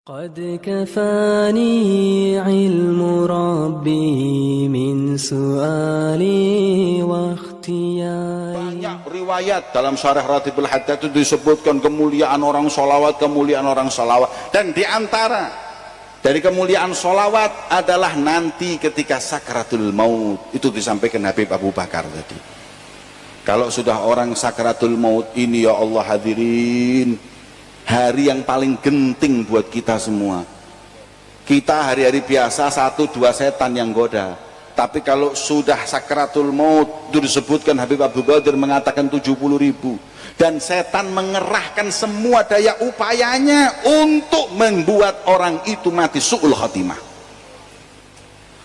قد كفاني علم ربي من سؤالي واختياري. Banyak riwayat dalam Syarah Ratibul Haddad itu disebutkan kemuliaan orang sholawat, kemuliaan orang sholawat. Dan diantara dari kemuliaan sholawat adalah nanti ketika sakratul maut. Itu disampaikan Habib Abu Bakar tadi. Kalau sudah orang sakratul maut ini, ya Allah hadirin, hari yang paling genting buat kita semua. Kita hari-hari biasa 1-2 setan yang goda, tapi kalau sudah sakratul maut, itu disebutkan Habib Abdul Qadir mengatakan 70.000, dan setan mengerahkan semua daya upayanya untuk membuat orang itu mati su'ul khatimah.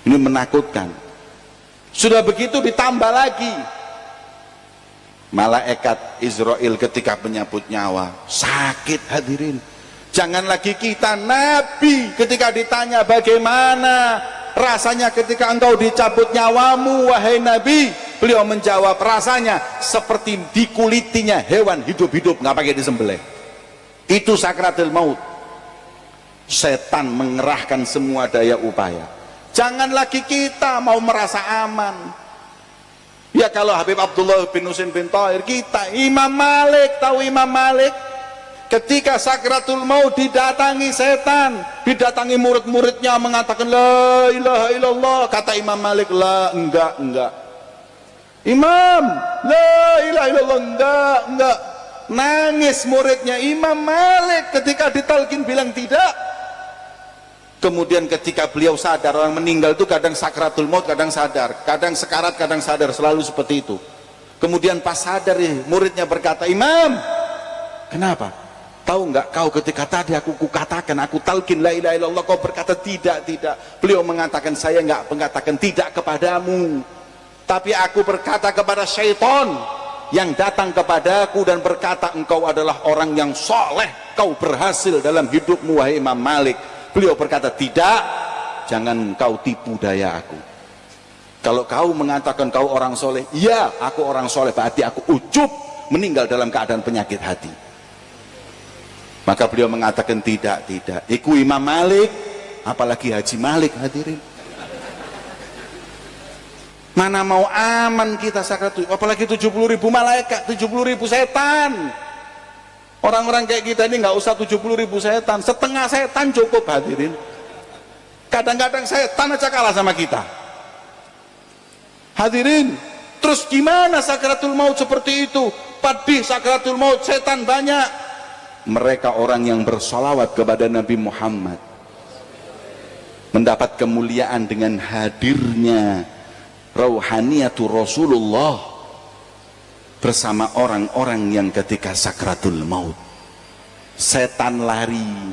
Ini menakutkan. Sudah begitu ditambah lagi malaikat Israel ketika menyabut nyawa, sakit hadirin. Jangan lagi kita, Nabi ketika ditanya bagaimana rasanya ketika engkau dicabut nyawamu wahai Nabi, beliau menjawab rasanya seperti dikulitinya hewan hidup-hidup, nggak pakai disembelih. Itu sakratul maut. Setan mengerahkan semua daya upaya. Jangan lagi kita mau merasa aman. Ya kalau Habib Abdullah bin Husain bin Tahir, kita Imam Malik, tahu Imam Malik? Ketika sakratul maut didatangi setan, didatangi murid-muridnya mengatakan la ilaha illallah, kata Imam Malik, la, enggak. Imam, la ilaha illallah, enggak. Nangis muridnya Imam Malik ketika ditalkin bilang tidak. Kemudian ketika beliau sadar, orang meninggal itu kadang sakratul maut, kadang sadar, kadang sekarat, kadang sadar, selalu seperti itu. Kemudian pas sadar, muridnya berkata, Imam, kenapa? Tahu nggak kau ketika tadi aku katakan, aku talkin la ilaha illallah, kau berkata tidak. Beliau mengatakan, saya nggak mengatakan tidak kepadamu, tapi aku berkata kepada syaitan yang datang kepadaku dan berkata, engkau adalah orang yang soleh, kau berhasil dalam hidupmu wahai Imam Malik. Beliau berkata, tidak, jangan kau tipu daya aku. Kalau kau mengatakan kau orang soleh, iya aku orang soleh, berarti aku ujub meninggal dalam keadaan penyakit hati. Maka beliau mengatakan tidak. Iku Imam Malik, apalagi Haji Malik hadirin. Mana mau aman kita sakratul, apalagi 70.000 malaikat, 70.000 setan. Orang-orang kayak kita ini nggak usah 70.000 setan, setengah setan cukup hadirin. Kadang-kadang setan aja kalah sama kita hadirin. Terus gimana sakratul maut seperti itu? Pedih sakratul maut, setan banyak. Mereka orang yang bersolawat kepada Nabi Muhammad mendapat kemuliaan dengan hadirnya rauhaniyatul Rasulullah bersama orang-orang yang ketika sakratul maut setan lari.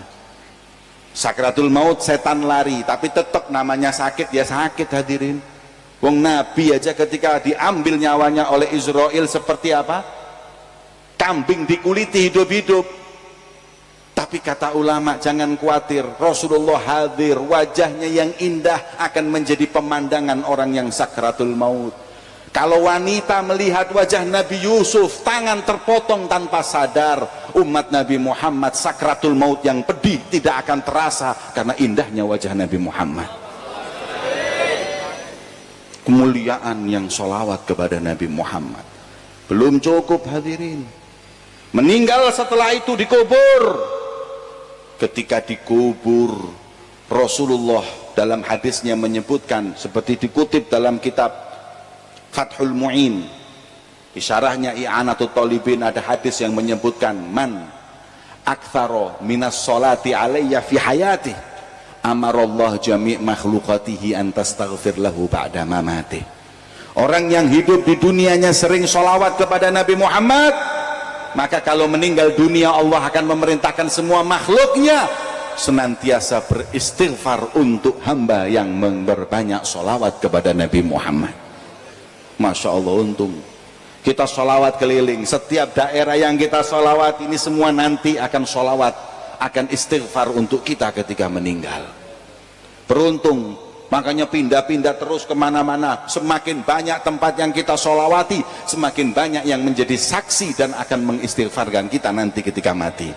Sakratul maut setan lari, tapi tetap namanya sakit ya sakit hadirin. Wong Nabi aja ketika diambil nyawanya oleh Israel seperti apa? Kambing dikuliti hidup-hidup. Tapi kata ulama, jangan khawatir, Rasulullah hadir, wajahnya yang indah akan menjadi pemandangan orang yang sakratul maut. Kalau wanita melihat wajah Nabi Yusuf, tangan terpotong tanpa sadar, umat Nabi Muhammad sakratul maut yang pedih tidak akan terasa karena indahnya wajah Nabi Muhammad. Kemuliaan yang sholawat kepada Nabi Muhammad belum cukup hadirin. Meninggal setelah itu dikubur. Ketika dikubur, Rasulullah dalam hadisnya menyebutkan seperti dikutip dalam kitab Fathul Mu'in, isyarahnya I'anatul Talibin, ada hadis yang menyebutkan man aktsara minas sholati alayya fi hayati amarallah jami' makhlukatihi an tastaghfir lahu ba'da mamati. Orang yang hidup di dunianya sering sholawat kepada Nabi Muhammad, maka kalau meninggal dunia Allah akan memerintahkan semua makhluknya senantiasa beristighfar untuk hamba yang memperbanyak sholawat kepada Nabi Muhammad. Masya Allah, untung kita sholawat keliling, setiap daerah yang kita sholawat ini semua nanti akan sholawat, akan istighfar untuk kita ketika meninggal. Beruntung, makanya pindah-pindah terus kemana-mana. Semakin banyak tempat yang kita sholawati, semakin banyak yang menjadi saksi dan akan mengistighfarkan kita nanti ketika mati.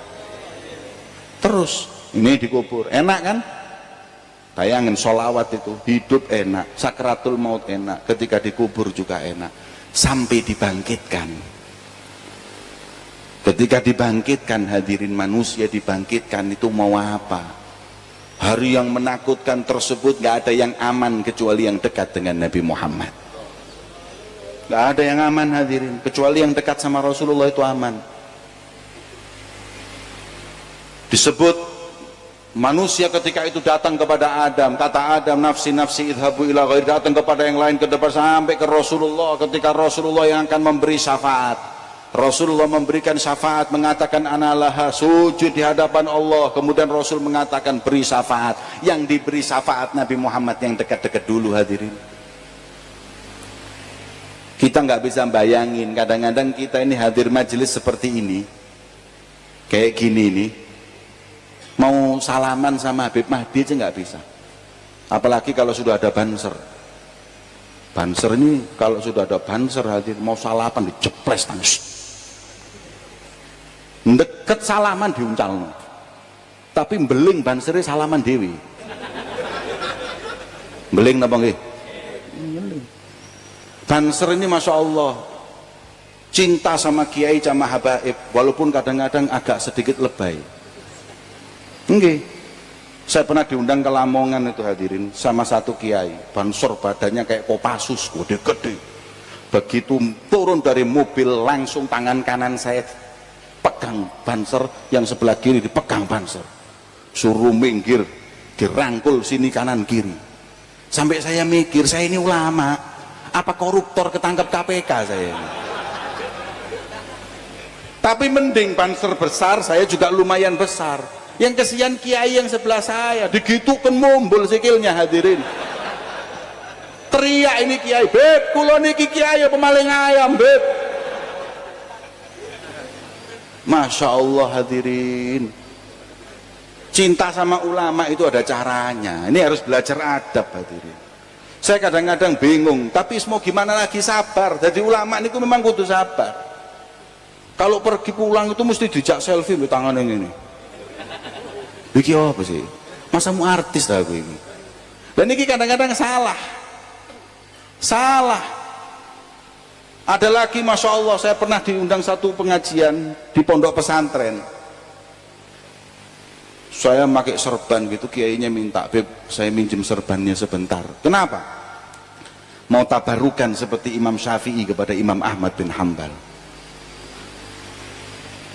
Terus ini dikubur. Enak kan? Bayangin sholawat itu, hidup enak, sakratul maut enak, ketika dikubur juga enak, sampai dibangkitkan. Ketika dibangkitkan, hadirin, manusia dibangkitkan itu mau apa? Hari yang menakutkan tersebut gak ada yang aman kecuali yang dekat dengan Nabi Muhammad. Gak ada yang aman, hadirin, kecuali yang dekat sama Rasulullah itu aman. Disebut manusia ketika itu datang kepada Adam, kata Adam, nafsi nafsi idhabu ila ghairi, datang kepada yang lain ke depan sampai ke Rasulullah. Ketika Rasulullah yang akan memberi syafaat, Rasulullah memberikan syafaat, mengatakan analaha, sujud di hadapan Allah. Kemudian Rasul mengatakan beri syafaat. Yang diberi syafaat Nabi Muhammad yang dekat-dekat dulu, hadirin. Kita nggak bisa bayangin, kadang-kadang kita ini hadir majelis seperti ini, kayak gini nih, mau salaman sama Habib Mahdi aja nggak bisa, apalagi kalau sudah ada banser. Banser ini kalau sudah ada banser, hadir mau salaman dijeples tangis, deket salaman diuncal, tapi beling bansernya salaman dewi. Beling napa nggih? Beling. Banser ini masya Allah cinta sama kiai sama habaib, walaupun kadang-kadang agak sedikit lebay. Enggak, saya pernah diundang ke Lamongan itu, hadirin, sama satu kiai, banser badannya kayak Kopassus, gede-gede. Begitu turun dari mobil, langsung tangan kanan saya pegang banser, yang sebelah kiri dipegang banser, suruh minggir, dirangkul sini kanan kiri. Sampai saya mikir, saya ini ulama apa koruptor ketangkep KPK saya ini? Tapi mending banser besar, saya juga lumayan besar. Yang kesian kiai yang sebelah saya, digitukan mumbul sikilnya, hadirin. Teriak ini kiai, beb, kulo niki kiai pemaling ayam, beb. Masya Allah, hadirin. Cinta sama ulama itu ada caranya. Ini harus belajar adab, hadirin. Saya kadang-kadang bingung, tapi mau gimana lagi, sabar. Jadi ulama ini memang kudu sabar. Kalau pergi pulang itu mesti dijak selfie di tangan yang ini. Iki apa sih? Masa mu artis dah aku ini. Dan ini kadang-kadang salah. Salah. Ada lagi, masya Allah, saya pernah diundang satu pengajian di pondok pesantren. Saya pakai serban gitu, kiainya minta, beb, saya minjem serbannya sebentar. Kenapa? Mau tabarukan seperti Imam Syafi'i kepada Imam Ahmad bin Hanbal.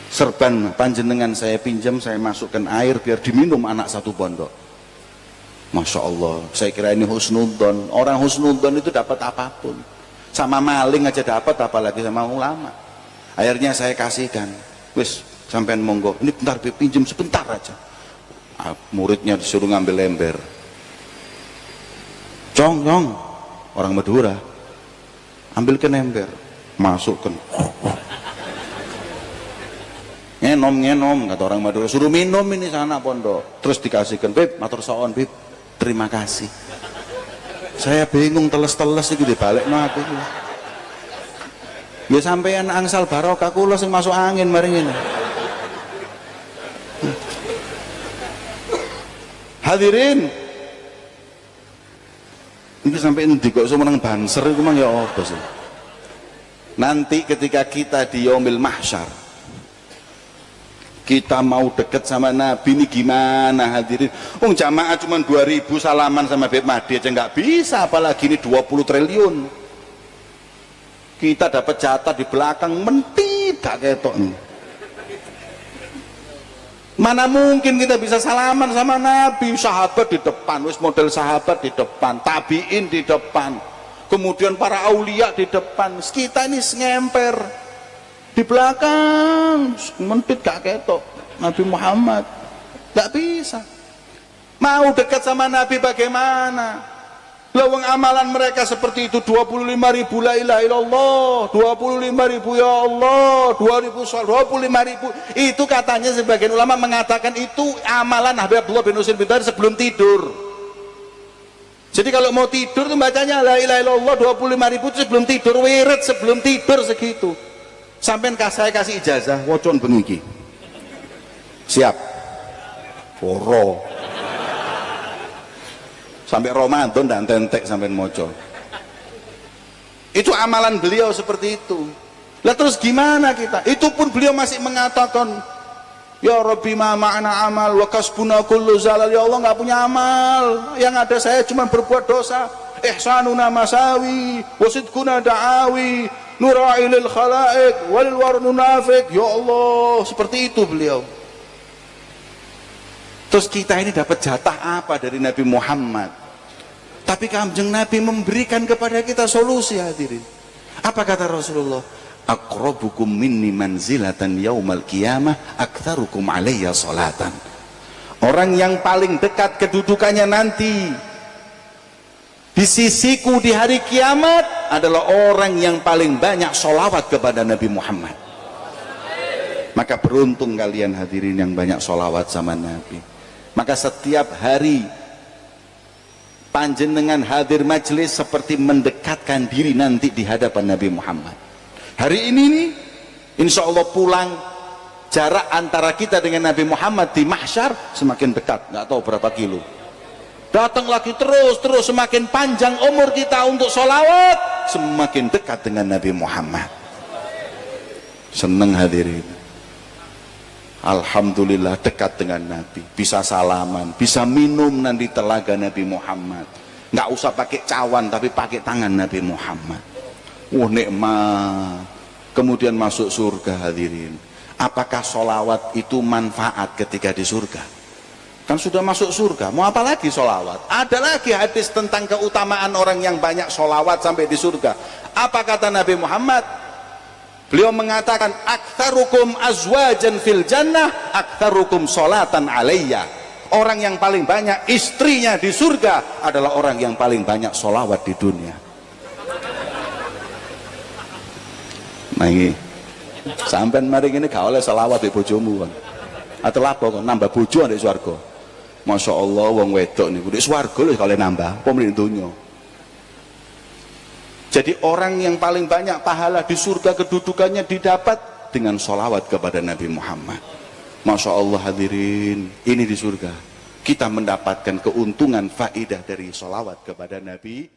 Serban panjenengan saya pinjam, saya masukkan air biar diminum anak satu pondok. Masya Allah, saya kira ini husnudzon. Orang husnudzon itu dapat apapun, sama maling aja dapat, apalagi sama ulama. Akhirnya saya kasihkan, wis sampean monggo, ini bentar pinjam sebentar aja. Muridnya disuruh ngambil ember, cong, orang Madura, ambilkan ember, masukkan. Ngenom kata orang Madura, suruh minum ini sana pondok. Terus dikasihkan, beb, matur saon, beb, terima kasih. Saya bingung, teles-teles iki dibalik no aku. Ya sampean angsal barokah kula sing masuk angin mari ngene. Hadirin, ini sampai endi kok iso menang banser iku mang ya apa sih? Nanti ketika kita di yaumil mahsyar, kita mau deket sama Nabi ini gimana, hadirin? Jamaah cuma 2000 salaman sama Habib Mahdi aja nggak bisa, apalagi ini 20 triliun. Kita dapat jatah di belakang mentidak ketok nih. Mana mungkin kita bisa salaman sama Nabi? Sahabat di depan, wis model sahabat di depan, tabiin di depan, kemudian para aulia di depan. Kita ini ngemper di belakang, mentit gak ketok Nabi Muhammad, gak bisa. Mau dekat sama Nabi bagaimana? Lawang amalan mereka seperti itu, 25.000 la ilaha illallah, 25.000 ya Allah, 25.000. Itu katanya sebagian ulama mengatakan itu amalan Habib Abdullah bin Husain bin Dar sebelum tidur. Jadi kalau mau tidur tuh bacanya la ilaha illallah 25.000 itu sebelum tidur, wirid sebelum tidur segitu. Sampai saya kasih ijazah wocon bengi. Siap. Poro. Sampai Ramadan dan tentek sampai moco. Itu amalan beliau seperti itu. Lah terus gimana kita? Itu pun beliau masih mengatakan, ya Rabbi ma ma'ana amal wa kasbuna kullu zalal. Ya Allah nggak punya amal, yang ada saya cuma berbuat dosa. Ihsanuna masawi wasidkuna da'awi nura'ilil khalaik walil warnu nafik. Ya Allah, seperti itu beliau. Terus kita ini dapat jatah apa dari Nabi Muhammad? Tapi Kanjeng Nabi memberikan kepada kita solusi, hadirin. Apa kata Rasulullah? Aqrabukum minni manzilatan yaumal qiyamah aktsarukum alayya salatan. Orang yang paling dekat kedudukannya nanti di sisiku di hari kiamat adalah orang yang paling banyak sholawat kepada Nabi Muhammad. Maka beruntung kalian hadirin yang banyak sholawat sama Nabi. Maka setiap hari panjenengan hadir majelis seperti mendekatkan diri nanti di hadapan Nabi Muhammad. Hari ini nih, insya Allah pulang, jarak antara kita dengan Nabi Muhammad di mahsyar semakin dekat, nggak tahu berapa kilo. Datang lagi terus semakin panjang umur kita untuk sholawat, semakin dekat dengan Nabi Muhammad. Seneng hadirin. Alhamdulillah dekat dengan Nabi, bisa salaman, bisa minum nanti telaga Nabi Muhammad. Nggak usah pakai cawan tapi pakai tangan Nabi Muhammad. Nikmat. Kemudian masuk surga hadirin. Apakah sholawat itu manfaat ketika di surga? Kan sudah masuk surga, mau apa lagi sholawat? Ada lagi hadis tentang keutamaan orang yang banyak sholawat sampai di surga. Apa kata Nabi Muhammad? Beliau mengatakan, aktsarukum azwajan fil jannah aktsarukum sholatan alayya. Orang yang paling banyak istrinya di surga adalah orang yang paling banyak sholawat di dunia. Nah ini sampean mari ini gak oleh sholawat di bojomu kan, atau lapo kan nambah bojo di swarga. Masya Allah wong wedok nih di swarga lho kalau nambah pemilik dunia. Jadi orang yang paling banyak pahala di surga kedudukannya didapat dengan sholawat kepada Nabi Muhammad. Masya Allah hadirin, ini di surga kita mendapatkan keuntungan faidah dari sholawat kepada Nabi